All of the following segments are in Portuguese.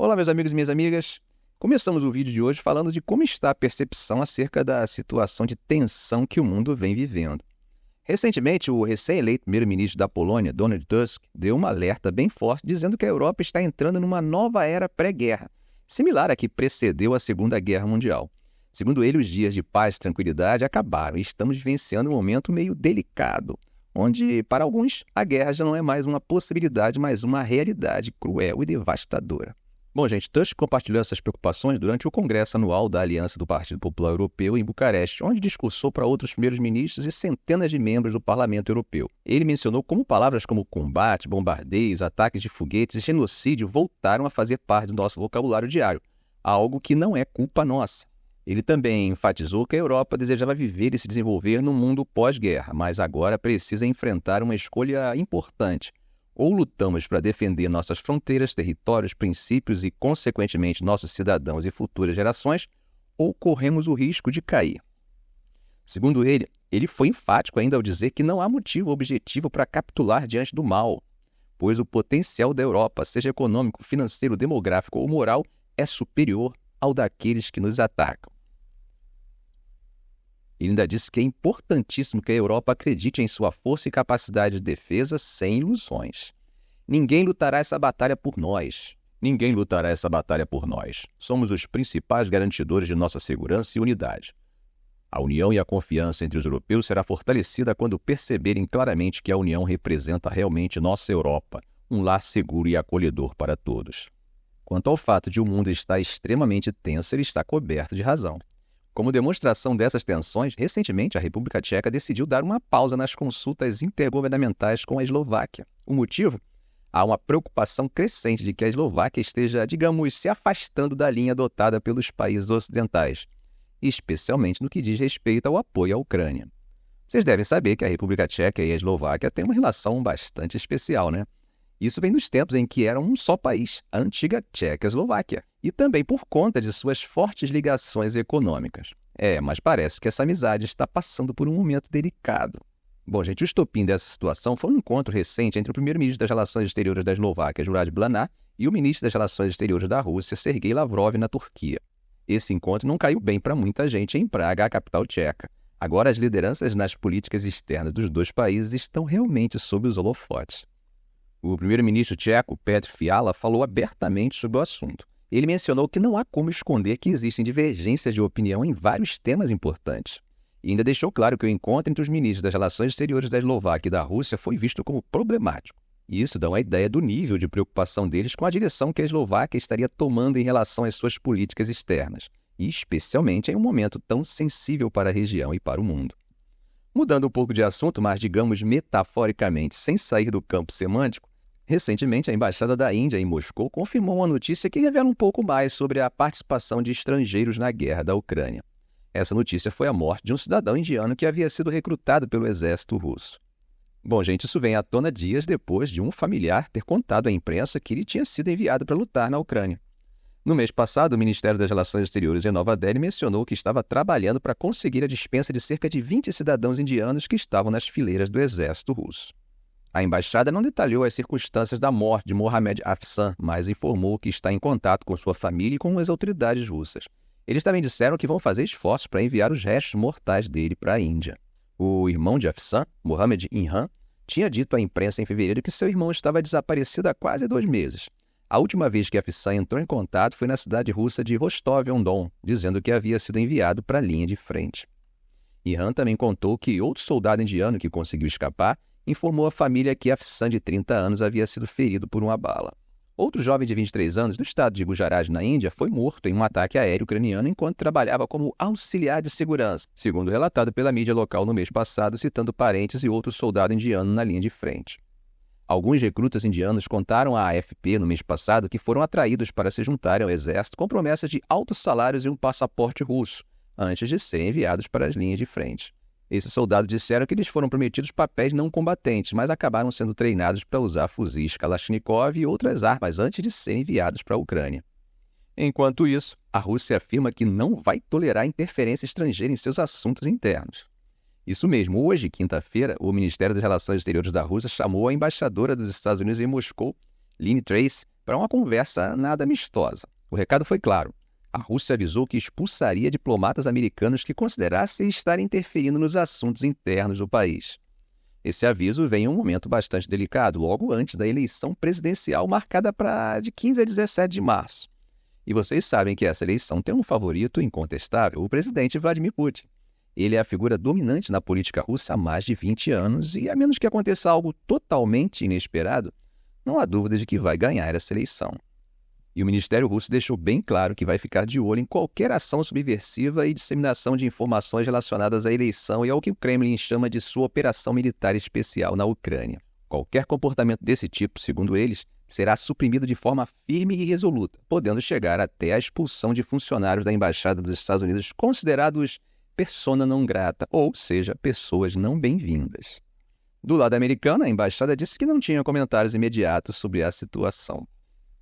Olá, meus amigos e minhas amigas. Começamos o vídeo de hoje falando de como está a percepção acerca da situação de tensão que o mundo vem vivendo. Recentemente, o recém-eleito primeiro-ministro da Polônia, Donald Tusk, deu um alerta bem forte dizendo que a Europa está entrando numa nova era pré-guerra, similar à que precedeu a Segunda Guerra Mundial. Segundo ele, os dias de paz e tranquilidade acabaram e estamos vivenciando um momento meio delicado, onde, para alguns, a guerra já não é mais uma possibilidade, mas uma realidade cruel e devastadora. Bom, gente, Tusk compartilhou essas preocupações durante o Congresso Anual da Aliança do Partido Popular Europeu em Bucareste, onde discursou para outros primeiros-ministros e centenas de membros do Parlamento Europeu. Ele mencionou como palavras como combate, bombardeios, ataques de foguetes e genocídio voltaram a fazer parte do nosso vocabulário diário, algo que não é culpa nossa. Ele também enfatizou que a Europa desejava viver e se desenvolver num mundo pós-guerra, mas agora precisa enfrentar uma escolha importante. Ou lutamos para defender nossas fronteiras, territórios, princípios e, consequentemente, nossos cidadãos e futuras gerações, ou corremos o risco de cair. Segundo ele foi enfático ainda ao dizer que não há motivo objetivo para capitular diante do mal, pois o potencial da Europa, seja econômico, financeiro, demográfico ou moral, é superior ao daqueles que nos atacam. Ele ainda disse que é importantíssimo que a Europa acredite em sua força e capacidade de defesa sem ilusões. Ninguém lutará essa batalha por nós. Ninguém lutará essa batalha por nós. Somos os principais garantidores de nossa segurança e unidade. A união e a confiança entre os europeus será fortalecida quando perceberem claramente que a união representa realmente nossa Europa, um lar seguro e acolhedor para todos. Quanto ao fato de o mundo estar extremamente tenso, ele está coberto de razão. Como demonstração dessas tensões, recentemente a República Tcheca decidiu dar uma pausa nas consultas intergovernamentais com a Eslováquia. O motivo? Há uma preocupação crescente de que a Eslováquia esteja, digamos, se afastando da linha adotada pelos países ocidentais, especialmente no que diz respeito ao apoio à Ucrânia. Vocês devem saber que a República Tcheca e a Eslováquia têm uma relação bastante especial, né? Isso vem dos tempos em que eram um só país, a antiga Tchecoslováquia, e também por conta de suas fortes ligações econômicas. Mas parece que essa amizade está passando por um momento delicado. Bom, gente, o estopim dessa situação foi um encontro recente entre o primeiro-ministro das Relações Exteriores da Eslováquia, Juraj Blanár, e o ministro das Relações Exteriores da Rússia, Sergei Lavrov, na Turquia. Esse encontro não caiu bem para muita gente em Praga, a capital tcheca. Agora, as lideranças nas políticas externas dos dois países estão realmente sob os holofotes. O primeiro-ministro tcheco, Petr Fiala, falou abertamente sobre o assunto. Ele mencionou que não há como esconder que existem divergências de opinião em vários temas importantes. E ainda deixou claro que o encontro entre os ministros das Relações Exteriores da Eslováquia e da Rússia foi visto como problemático. E isso dá uma ideia do nível de preocupação deles com a direção que a Eslováquia estaria tomando em relação às suas políticas externas, e especialmente em um momento tão sensível para a região e para o mundo. Mudando um pouco de assunto, mas digamos metaforicamente, sem sair do campo semântico, recentemente, a Embaixada da Índia em Moscou confirmou uma notícia que revela um pouco mais sobre a participação de estrangeiros na guerra da Ucrânia. Essa notícia foi a morte de um cidadão indiano que havia sido recrutado pelo exército russo. Bom, gente, isso vem à tona dias depois de um familiar ter contado à imprensa que ele tinha sido enviado para lutar na Ucrânia. No mês passado, o Ministério das Relações Exteriores em Nova Delhi mencionou que estava trabalhando para conseguir a dispensa de cerca de 20 cidadãos indianos que estavam nas fileiras do exército russo. A embaixada não detalhou as circunstâncias da morte de Mohammad Afsan, mas informou que está em contato com sua família e com as autoridades russas. Eles também disseram que vão fazer esforços para enviar os restos mortais dele para a Índia. O irmão de Afsan, Mohammad Imran, tinha dito à imprensa em fevereiro que seu irmão estava desaparecido há quase 2 meses. A última vez que Afsan entrou em contato foi na cidade russa de Rostov-on-Don, dizendo que havia sido enviado para a linha de frente. Imran também contou que outro soldado indiano que conseguiu escapar informou à família que Afsan, de 30 anos, havia sido ferido por uma bala. Outro jovem de 23 anos, do estado de Gujarat, na Índia, foi morto em um ataque aéreo ucraniano enquanto trabalhava como auxiliar de segurança, segundo relatado pela mídia local no mês passado, citando parentes e outro soldado indiano na linha de frente. Alguns recrutas indianos contaram à AFP no mês passado que foram atraídos para se juntarem ao exército com promessas de altos salários e um passaporte russo, antes de serem enviados para as linhas de frente. Esses soldados disseram que lhes foram prometidos papéis não combatentes, mas acabaram sendo treinados para usar fuzis Kalashnikov e outras armas antes de serem enviados para a Ucrânia. Enquanto isso, a Rússia afirma que não vai tolerar interferência estrangeira em seus assuntos internos. Isso mesmo, hoje, quinta-feira, o Ministério das Relações Exteriores da Rússia chamou a embaixadora dos Estados Unidos em Moscou, Lynne Trace, para uma conversa nada amistosa. O recado foi claro. A Rússia avisou que expulsaria diplomatas americanos que considerassem estar interferindo nos assuntos internos do país. Esse aviso vem em um momento bastante delicado, logo antes da eleição presidencial marcada para de 15 a 17 de março. E vocês sabem que essa eleição tem um favorito incontestável, o presidente Vladimir Putin. Ele é a figura dominante na política russa há mais de 20 anos e, a menos que aconteça algo totalmente inesperado, não há dúvida de que vai ganhar essa eleição. E o Ministério Russo deixou bem claro que vai ficar de olho em qualquer ação subversiva e disseminação de informações relacionadas à eleição e ao que o Kremlin chama de sua operação militar especial na Ucrânia. Qualquer comportamento desse tipo, segundo eles, será suprimido de forma firme e resoluta, podendo chegar até a expulsão de funcionários da Embaixada dos Estados Unidos considerados persona non grata, ou seja, pessoas não bem-vindas. Do lado americano, a embaixada disse que não tinha comentários imediatos sobre a situação.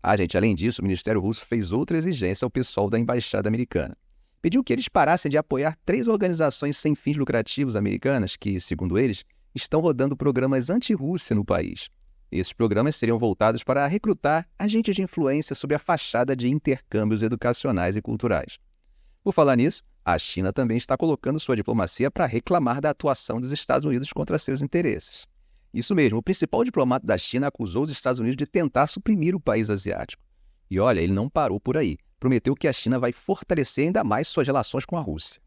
Além disso, o Ministério Russo fez outra exigência ao pessoal da embaixada americana. Pediu que eles parassem de apoiar 3 organizações sem fins lucrativos americanas que, segundo eles, estão rodando programas anti-Rússia no país. Esses programas seriam voltados para recrutar agentes de influência sob a fachada de intercâmbios educacionais e culturais. Por falar nisso, a China também está colocando sua diplomacia para reclamar da atuação dos Estados Unidos contra seus interesses. Isso mesmo, o principal diplomata da China acusou os Estados Unidos de tentar suprimir o país asiático. E olha, ele não parou por aí. Prometeu que a China vai fortalecer ainda mais suas relações com a Rússia.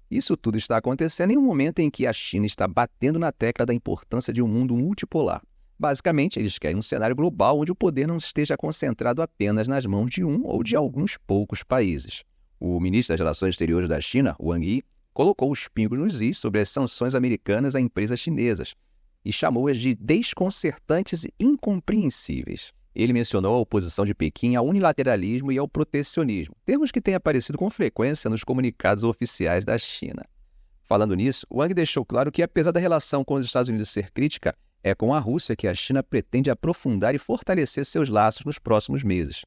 Isso tudo está acontecendo em um momento em que a China está batendo na tecla da importância de um mundo multipolar. Basicamente, eles querem um cenário global onde o poder não esteja concentrado apenas nas mãos de um ou de alguns poucos países. O ministro das Relações Exteriores da China, Wang Yi, colocou os pingos nos is sobre as sanções americanas a empresas chinesas e chamou-as de desconcertantes e incompreensíveis. Ele mencionou a oposição de Pequim ao unilateralismo e ao protecionismo, termos que têm aparecido com frequência nos comunicados oficiais da China. Falando nisso, Wang deixou claro que, apesar da relação com os Estados Unidos ser crítica, é com a Rússia que a China pretende aprofundar e fortalecer seus laços nos próximos meses.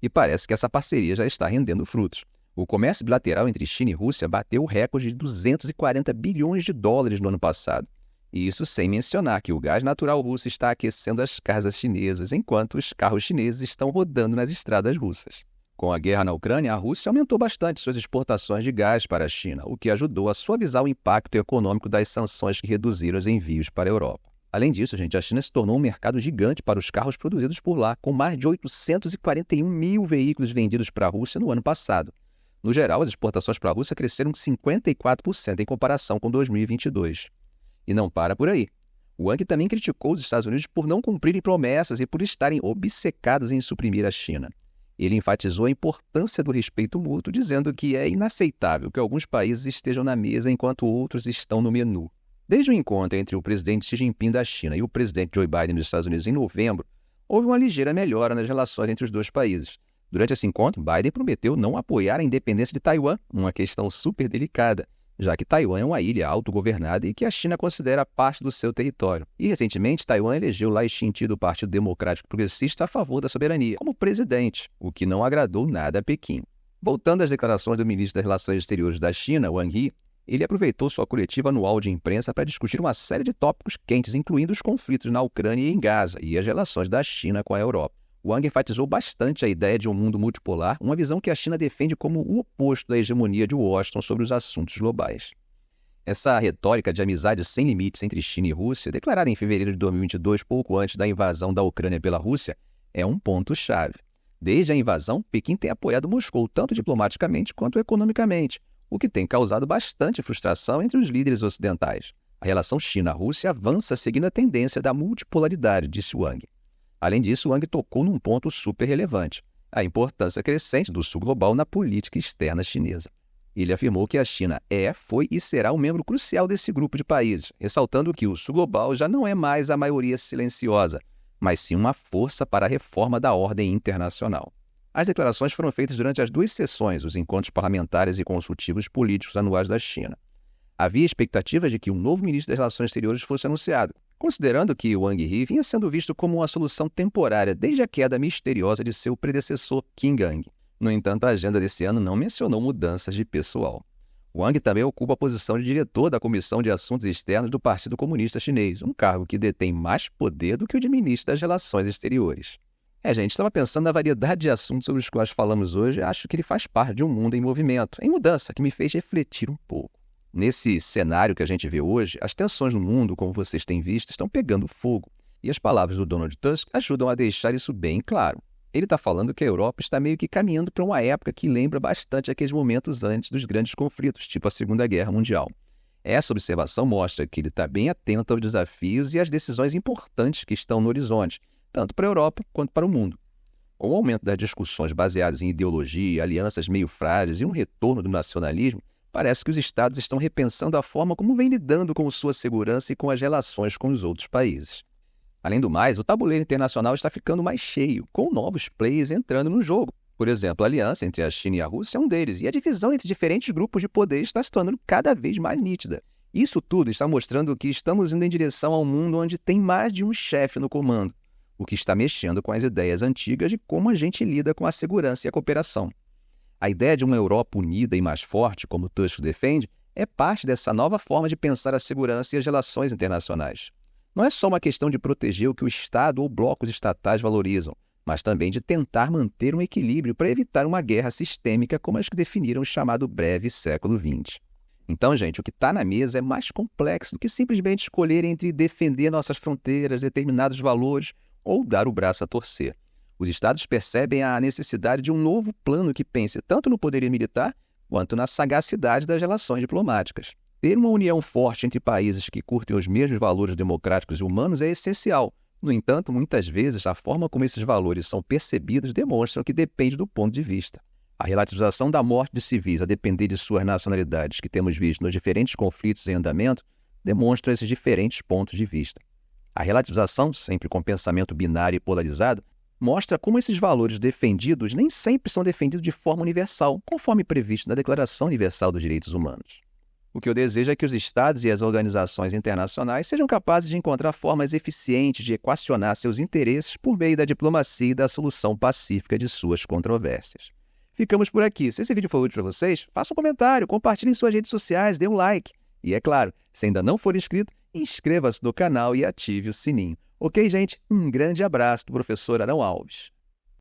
E parece que essa parceria já está rendendo frutos. O comércio bilateral entre China e Rússia bateu o recorde de 240 bilhões de dólares no ano passado. E isso sem mencionar que o gás natural russo está aquecendo as casas chinesas, enquanto os carros chineses estão rodando nas estradas russas. Com a guerra na Ucrânia, a Rússia aumentou bastante suas exportações de gás para a China, o que ajudou a suavizar o impacto econômico das sanções que reduziram os envios para a Europa. Além disso, a China se tornou um mercado gigante para os carros produzidos por lá, com mais de 841 mil veículos vendidos para a Rússia no ano passado. No geral, as exportações para a Rússia cresceram 54% em comparação com 2022. E não para por aí. O Wang também criticou os Estados Unidos por não cumprirem promessas e por estarem obcecados em suprimir a China. Ele enfatizou a importância do respeito mútuo, dizendo que é inaceitável que alguns países estejam na mesa enquanto outros estão no menu. Desde o encontro entre o presidente Xi Jinping da China e o presidente Joe Biden dos Estados Unidos em novembro, houve uma ligeira melhora nas relações entre os dois países. Durante esse encontro, Biden prometeu não apoiar a independência de Taiwan, uma questão super delicada, já que Taiwan é uma ilha autogovernada e que a China considera parte do seu território. E, recentemente, Taiwan elegeu Lai Ching-te do Partido Democrático Progressista a favor da soberania, como presidente, o que não agradou nada a Pequim. Voltando às declarações do ministro das Relações Exteriores da China, Wang Yi, ele aproveitou sua coletiva anual de imprensa para discutir uma série de tópicos quentes, incluindo os conflitos na Ucrânia e em Gaza e as relações da China com a Europa. Wang enfatizou bastante a ideia de um mundo multipolar, uma visão que a China defende como o oposto da hegemonia de Washington sobre os assuntos globais. Essa retórica de amizade sem limites entre China e Rússia, declarada em fevereiro de 2022, pouco antes da invasão da Ucrânia pela Rússia, é um ponto-chave. Desde a invasão, Pequim tem apoiado Moscou tanto diplomaticamente quanto economicamente, o que tem causado bastante frustração entre os líderes ocidentais. A relação China-Rússia avança seguindo a tendência da multipolaridade, disse Wang. Além disso, Wang tocou num ponto super relevante, a importância crescente do Sul global na política externa chinesa. Ele afirmou que a China foi e será um membro crucial desse grupo de países, ressaltando que o Sul global já não é mais a maioria silenciosa, mas sim uma força para a reforma da ordem internacional. As declarações foram feitas durante as 2 sessões, os encontros parlamentares e consultivos políticos anuais da China. Havia expectativa de que um novo ministro das Relações Exteriores fosse anunciado, considerando que Wang Yi vinha sendo visto como uma solução temporária desde a queda misteriosa de seu predecessor, Qin Gang. No entanto, a agenda desse ano não mencionou mudanças de pessoal. Wang também ocupa a posição de diretor da Comissão de Assuntos Externos do Partido Comunista Chinês, um cargo que detém mais poder do que o de ministro das Relações Exteriores. Gente, estava pensando na variedade de assuntos sobre os quais falamos hoje e acho que ele faz parte de um mundo em movimento, em mudança, que me fez refletir um pouco. Nesse cenário que a gente vê hoje, as tensões no mundo, como vocês têm visto, estão pegando fogo. E as palavras do Donald Tusk ajudam a deixar isso bem claro. Ele está falando que a Europa está meio que caminhando para uma época que lembra bastante aqueles momentos antes dos grandes conflitos, tipo a Segunda Guerra Mundial. Essa observação mostra que ele está bem atento aos desafios e às decisões importantes que estão no horizonte, tanto para a Europa quanto para o mundo. Com o aumento das discussões baseadas em ideologia, alianças meio frágeis e um retorno do nacionalismo, parece que os Estados estão repensando a forma como vem lidando com sua segurança e com as relações com os outros países. Além do mais, o tabuleiro internacional está ficando mais cheio, com novos players entrando no jogo. Por exemplo, a aliança entre a China e a Rússia é um deles, e a divisão entre diferentes grupos de poder está se tornando cada vez mais nítida. Isso tudo está mostrando que estamos indo em direção a um mundo onde tem mais de um chefe no comando, o que está mexendo com as ideias antigas de como a gente lida com a segurança e a cooperação. A ideia de uma Europa unida e mais forte, como Tusk defende, é parte dessa nova forma de pensar a segurança e as relações internacionais. Não é só uma questão de proteger o que o Estado ou blocos estatais valorizam, mas também de tentar manter um equilíbrio para evitar uma guerra sistêmica como as que definiram o chamado breve século XX. Então, gente, o que está na mesa é mais complexo do que simplesmente escolher entre defender nossas fronteiras, determinados valores ou dar o braço a torcer. Os Estados percebem a necessidade de um novo plano que pense tanto no poderio militar quanto na sagacidade das relações diplomáticas. Ter uma união forte entre países que curtem os mesmos valores democráticos e humanos é essencial. No entanto, muitas vezes, a forma como esses valores são percebidos demonstra que depende do ponto de vista. A relativização da morte de civis a depender de suas nacionalidades que temos visto nos diferentes conflitos em andamento demonstra esses diferentes pontos de vista. A relativização, sempre com pensamento binário e polarizado, mostra como esses valores defendidos nem sempre são defendidos de forma universal, conforme previsto na Declaração Universal dos Direitos Humanos. O que eu desejo é que os Estados e as organizações internacionais sejam capazes de encontrar formas eficientes de equacionar seus interesses por meio da diplomacia e da solução pacífica de suas controvérsias. Ficamos por aqui. Se esse vídeo for útil para vocês, faça um comentário, compartilhe em suas redes sociais, dê um like. E é claro, se ainda não for inscrito, inscreva-se no canal e ative o sininho. Ok, gente? Um grande abraço do professor Arão Alves.